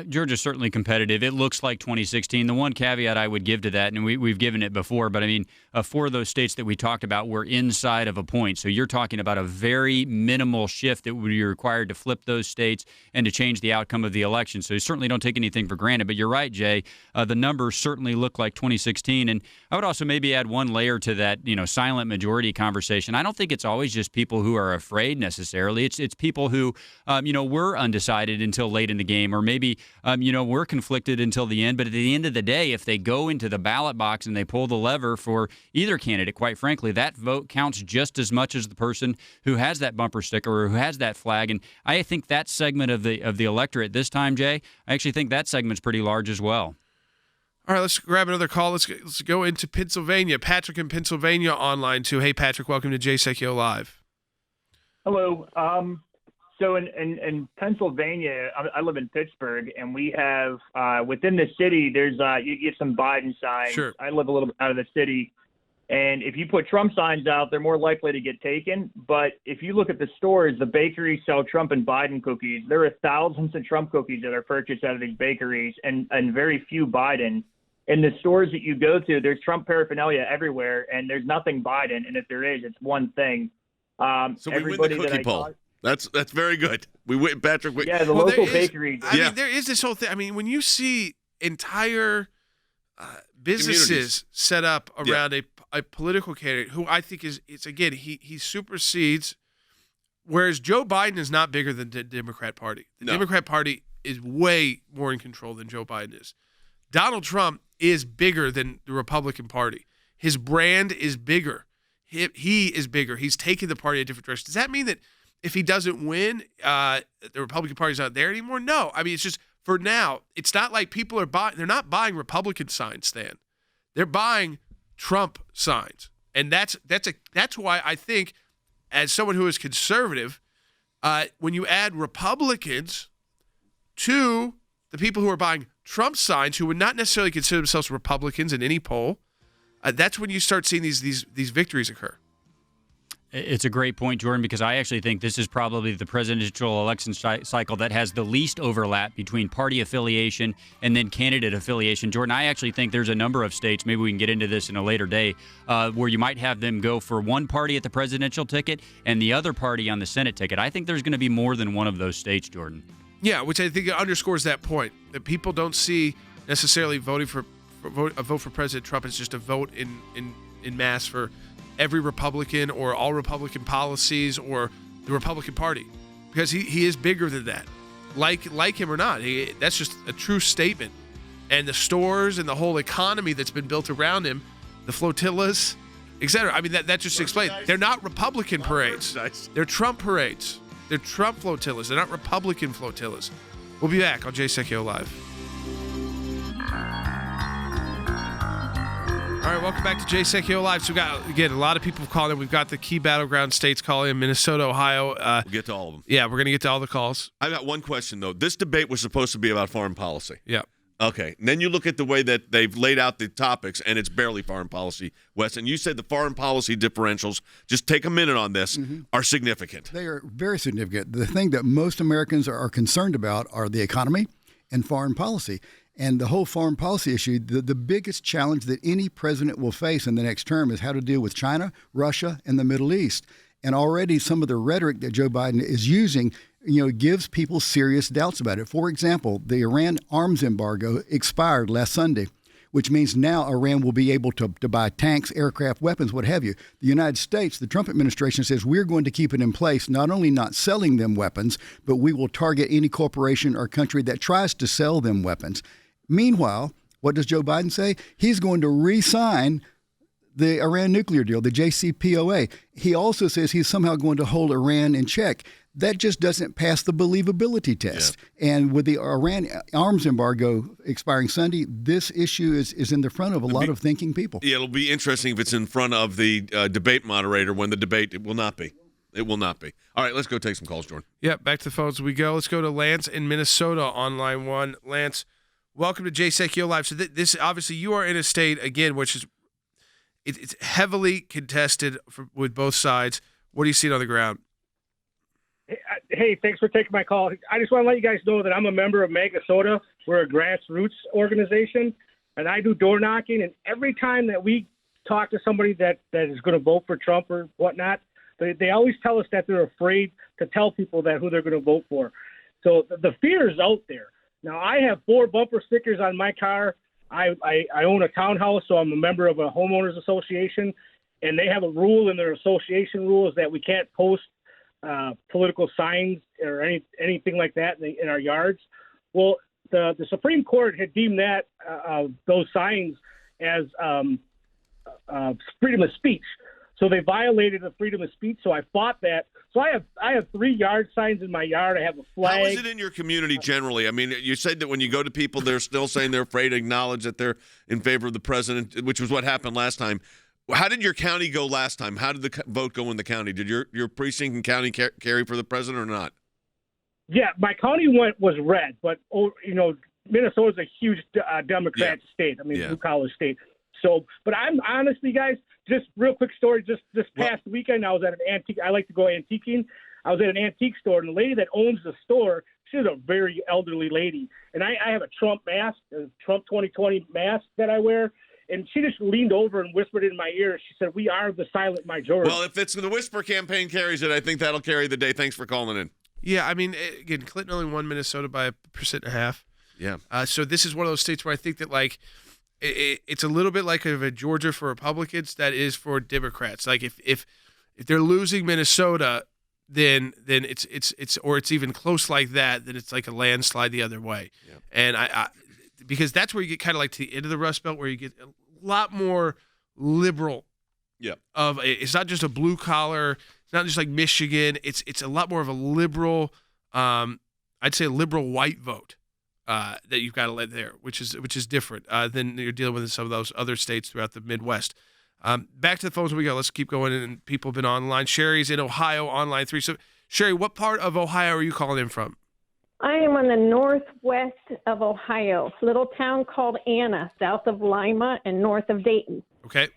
[SPEAKER 3] Georgia's certainly competitive. It looks like 2016. The one caveat I would give to that, and we've given it before, but I mean, 4 of those states that we talked about were inside of a point. So you're talking about a very minimal shift that would be required to flip those states and to change the outcome of the election. So you certainly don't take anything for granted. But you're right, Jay. The numbers certainly look like 2016. And I would also maybe add one layer to that, silent majority conversation. I don't think it's always just people who are afraid necessarily. It's people who, were undecided until late in the game, or maybe, we're conflicted until the end. But at the end of the day, if they go into the ballot box and they pull the lever for either candidate, quite frankly, that vote counts just as much as the person who has that bumper sticker or who has that flag. And I think that segment of the electorate this time, Jay, I actually think that segment's pretty large as well.
[SPEAKER 1] All right, let's grab another call. Let's go into Pennsylvania. Patrick in Pennsylvania online too. Hey, Patrick, welcome to Jay Sekulow Live.
[SPEAKER 19] Hello. So in Pennsylvania, I live in Pittsburgh, and we have within the city, there's you get some Biden signs.
[SPEAKER 1] Sure.
[SPEAKER 19] I live a little bit out of the city, and if you put Trump signs out, they're more likely to get taken. But if you look at the stores, the bakeries sell Trump and Biden cookies. There are thousands of Trump cookies that are purchased out of these bakeries, and very few Biden. In the stores that you go to, there's Trump paraphernalia everywhere, and there's nothing Biden. And if there is, it's one thing.
[SPEAKER 4] So we win the cookie poll. That's very good. We win, Patrick.
[SPEAKER 19] Yeah, the local bakeries.
[SPEAKER 1] I mean, there is this whole thing. I mean, when you see entire businesses set up around a political candidate who I think he supersedes, whereas Joe Biden is not bigger than the Democrat Party. The Democrat Party is way more in control than Joe Biden is. Donald Trump is bigger than the Republican Party. His brand is bigger. He is bigger. He's taken the party a different direction. Does that mean that if he doesn't win, the Republican Party's not there anymore? No. I mean, it's just for now. It's not like people are buying. They're not buying Republican signs, Stan. They're buying Trump signs, and that's why I think, as someone who is conservative, when you add Republicans to the people who are buying Trump signs, who would not necessarily consider themselves Republicans in any poll, that's when you start seeing these victories occur.
[SPEAKER 3] It's a great point, Jordan, because I actually think this is probably the presidential election cycle that has the least overlap between party affiliation and then candidate affiliation. Jordan, I actually think there's a number of states, maybe we can get into this in a later day, where you might have them go for one party at the presidential ticket and the other party on the Senate ticket. I think there's going to be more than one of those states, Jordan.
[SPEAKER 1] Yeah, which I think underscores that point, that people don't see necessarily voting for a vote for President Trump as just a vote in mass for every Republican or all Republican policies or the Republican Party, because he is bigger than that. Like him or not, that's just a true statement. And the stores and the whole economy that's been built around him, the flotillas, etc. I mean, that just explains. They're not Republican parades. They're Trump parades. They're Trump flotillas. They're not Republican flotillas. We'll be back on Jay Sekulow Live. All right, welcome back to Jay Sekulow Live. So we've got, again, a lot of people calling. We've got the key battleground states calling: Minnesota, Ohio.
[SPEAKER 4] We'll get to all of them.
[SPEAKER 1] Yeah, we're going to get to all the calls.
[SPEAKER 4] I've got one question, though. This debate was supposed to be about foreign policy.
[SPEAKER 1] Yeah.
[SPEAKER 4] Okay. And then you look at the way that they've laid out the topics, and it's barely foreign policy, Wes. And you said the foreign policy differentials, just take a minute on this, are significant.
[SPEAKER 17] They are very significant. The thing that most Americans are concerned about are the economy and foreign policy. And the whole foreign policy issue, the biggest challenge that any president will face in the next term is how to deal with China, Russia, and the Middle East. And already some of the rhetoric that Joe Biden is using, gives people serious doubts about it. For example, the Iran arms embargo expired last Sunday, which means now Iran will be able to buy tanks, aircraft, weapons, what have you. The United States, the Trump administration says we're going to keep it in place, not only not selling them weapons, but we will target any corporation or country that tries to sell them weapons. Meanwhile, What does Joe Biden say? He's going to re-sign the Iran nuclear deal, the JCPOA. He also says he's somehow going to hold Iran in check. That just doesn't pass the believability test. Yeah. And with the Iran arms embargo expiring Sunday, this issue is in the front of a lot of thinking people.
[SPEAKER 4] Yeah, it'll be interesting if it's in front of the debate moderator when the debate, it will not be. It will not be. All right, let's go take some calls, Jordan.
[SPEAKER 1] Yeah, back to the phones we go. Let's go to Lance in Minnesota on line 1. Lance, welcome to Jay Sekulow Live. So this obviously you are in a state, again, which is it's heavily contested with both sides. What are you seeing on the ground?
[SPEAKER 20] Hey, thanks for taking my call. I just want to let you guys know that I'm a member of Minnesota. We're a grassroots organization, and I do door knocking. And every time that we talk to somebody that is going to vote for Trump or whatnot, they always tell us that they're afraid to tell people that who they're going to vote for. So the fear is out there. Now, I have 4 bumper stickers on my car. I own a townhouse, so I'm a member of a homeowners association, and they have a rule in their association rules that we can't post political signs or anything like that in our yards. Well, the Supreme Court had deemed that those signs as freedom of speech. So they violated the freedom of speech. So I fought that. So I have 3 yard signs in my yard. I have a flag.
[SPEAKER 4] How is it in your community generally? I mean, you said that when you go to people, they're still saying they're afraid to acknowledge that they're in favor of the president, which was what happened last time. How did your county go last time? How did the vote go in the county? Did your precinct and county carry for the president or not?
[SPEAKER 20] Yeah, my county was red, but Minnesota's a huge Democrat state. I mean, blue collar state. So, but I'm honestly, guys, just real quick story. Just this past weekend, I was at an antique. I like to go antiquing. I was at an antique store, and the lady that owns the store, she's a very elderly lady, and I have a Trump mask, a Trump 2020 mask that I wear. And she just leaned over and whispered in my ear. She said, "We are the silent majority."
[SPEAKER 4] Well, if it's the whisper campaign carries it, I think that'll carry the day. Thanks for calling in.
[SPEAKER 1] Yeah, I mean, again, Clinton only won Minnesota by 1.5%.
[SPEAKER 4] Yeah.
[SPEAKER 1] So this is one of those states where I think that it's a little bit like a Georgia for Republicans that is for Democrats. Like if they're losing Minnesota, then it's even close like that, then it's like a landslide the other way. Yeah. And I because that's where you get kind of like to the end of the Rust Belt, where you get a lot more liberal.
[SPEAKER 4] Yeah.
[SPEAKER 1] It's not just a blue collar. It's not just like Michigan. It's a lot more of a liberal. I'd say a liberal white vote that you've got to let there, which is different than you're dealing with in some of those other states throughout the Midwest. Back to the phones we go. Let's keep going. And people have been online. Sherry's in Ohio on line 3. So Sherry, what part of Ohio are you calling in from?
[SPEAKER 21] I am on the northwest of Ohio, little town called Anna, south of Lima and north of Dayton.
[SPEAKER 1] Okay.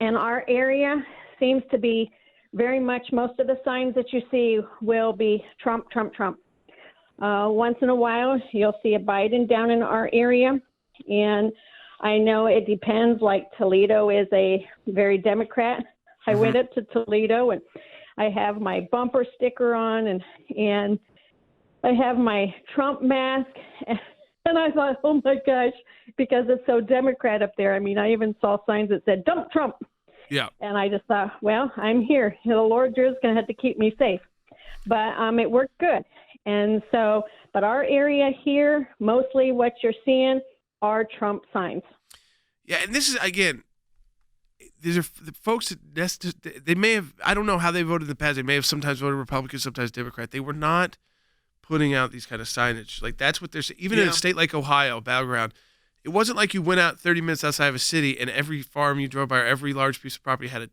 [SPEAKER 21] And our area seems to be very much, most of the signs that you see will be Trump, Trump, Trump. Once in a while, you'll see a Biden down in our area. And I know it depends, like Toledo is a very Democrat. I went up to Toledo and I have my bumper sticker on and I have my Trump mask, and I thought, oh my gosh, because it's so Democrat up there. I mean, I even saw signs that said, "Dump Trump."
[SPEAKER 1] Yeah.
[SPEAKER 21] And I just thought, well, I'm here. The Lord is going to have to keep me safe. But it worked good. And so, but our area here, mostly what you're seeing are Trump signs.
[SPEAKER 1] Yeah, and this is, again, these are the folks that they may have, I don't know how they voted in the past. They may have sometimes voted Republican, sometimes Democrat. They were not putting out these kind of signage. Like, that's what they're saying. Even in a state like Ohio, battleground, it wasn't like you went out 30 minutes outside of a city and every farm you drove by or every large piece of property had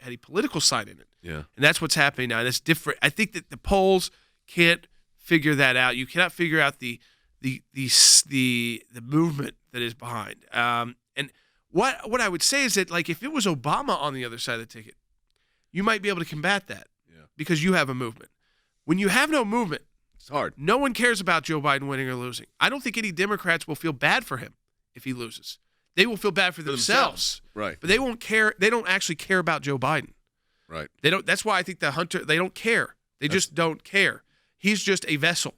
[SPEAKER 1] a political sign in it.
[SPEAKER 4] Yeah.
[SPEAKER 1] And that's what's happening now. And it's different. I think that the polls can't figure that out. You cannot figure out the movement that is behind. And what I would say is that, like, if it was Obama on the other side of the ticket, you might be able to combat that because you have a movement. When you have no movement,
[SPEAKER 4] it's hard.
[SPEAKER 1] No one cares about Joe Biden winning or losing. I don't think any Democrats will feel bad for him if he loses. They will feel bad for themselves.
[SPEAKER 4] Right.
[SPEAKER 1] But they won't care. They don't actually care about Joe Biden.
[SPEAKER 4] Right.
[SPEAKER 1] They don't. That's why I think they don't care. They just don't care. He's just a vessel.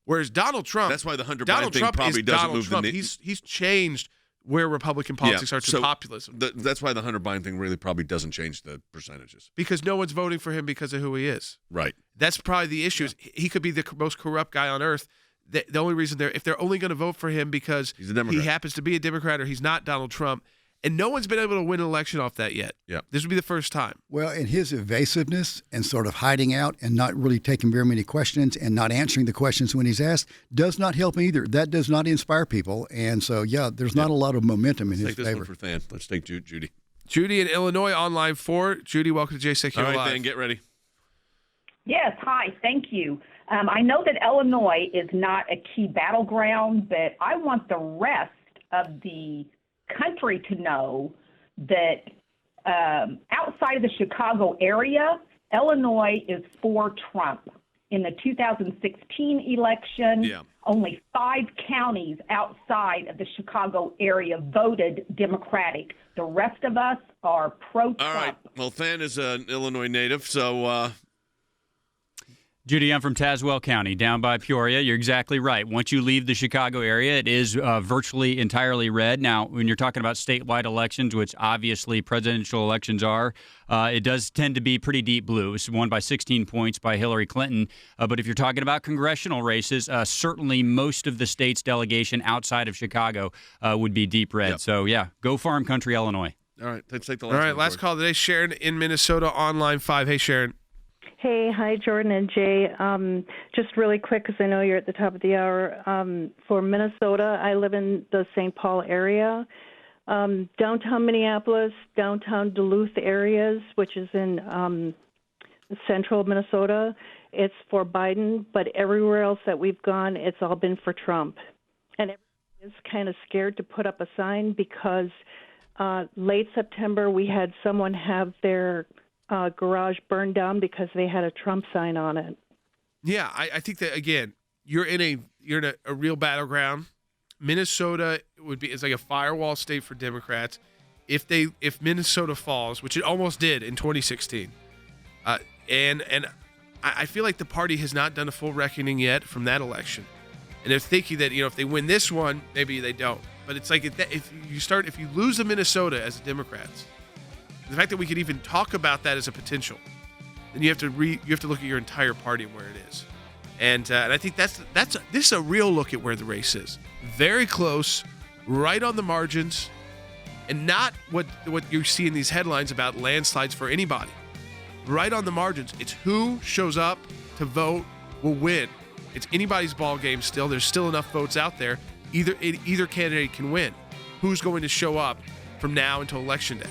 [SPEAKER 1] Whereas Donald Trump.
[SPEAKER 4] That's why the Hunter Biden thing probably doesn't move the needle.
[SPEAKER 1] He's changed where Republican politics are to populism.
[SPEAKER 4] That's why the Hunter Biden thing really probably doesn't change the percentages.
[SPEAKER 1] Because no one's voting for him because of who he is.
[SPEAKER 4] Right.
[SPEAKER 1] That's probably the issue. He could be the most corrupt guy on earth. the only reason if they're only going to vote for him because he happens to be a Democrat or he's not Donald Trump, and no one's been able to win an election off that yet.
[SPEAKER 4] Yeah.
[SPEAKER 1] This would be the first time.
[SPEAKER 17] Well, and his evasiveness and sort of hiding out and not really taking very many questions and not answering the questions when he's asked does not help either. That does not inspire people. And so, there's not a lot of momentum in his favor.
[SPEAKER 4] Let's take this one for Than. Let's take Judy.
[SPEAKER 1] Judy in Illinois on line 4. Judy, welcome to Jay Sekulow
[SPEAKER 4] All right,
[SPEAKER 1] Live.
[SPEAKER 4] Than, get ready.
[SPEAKER 6] Yes, hi, thank you. I know that Illinois is not a key battleground, but I want the rest of the country to know that outside of the Chicago area, Illinois is for Trump. In the 2016 election, only 5 counties outside of the Chicago area voted Democratic. The rest of us are pro-Trump.
[SPEAKER 4] All right. Well, Than is an Illinois native, so...
[SPEAKER 3] Judy, I'm from Tazewell County, down by Peoria. You're exactly right. Once you leave the Chicago area, it is virtually entirely red. Now, when you're talking about statewide elections, which obviously presidential elections are, it does tend to be pretty deep blue. It's won by 16 points by Hillary Clinton. But if you're talking about congressional races, certainly most of the state's delegation outside of Chicago would be deep red.
[SPEAKER 4] Yep.
[SPEAKER 3] So, go farm country, Illinois.
[SPEAKER 4] All right, let's take the
[SPEAKER 1] last one. All right, last call today. Sharon in Minnesota on line 5. Hey, Sharon.
[SPEAKER 22] Hey, hi, Jordan and Jay. Just really quick, because I know you're at the top of the hour. For Minnesota, I live in the St. Paul area. Downtown Minneapolis, downtown Duluth areas, which is in central Minnesota, it's for Biden. But everywhere else that we've gone, it's all been for Trump. And everyone is kind of scared to put up a sign because late September, we had someone have their garage burned down because they had a Trump sign on it.
[SPEAKER 1] Yeah, I think that again, you're in a real battleground. Minnesota is like a firewall state for Democrats. If Minnesota falls, which it almost did in 2016, and I feel like the party has not done a full reckoning yet from that election, and they're thinking that if they win this one, maybe they don't. But it's like if you lose the Minnesota as a Democrats. The fact that we could even talk about that as a potential, then you have to look at your entire party and where it is, and I think this is a real look at where the race is. Very close, right on the margins, and not what you see in these headlines about landslides for anybody. Right on the margins, it's who shows up to vote will win. It's anybody's ball game still. There's still enough votes out there. Either candidate can win. Who's going to show up from now until Election Day?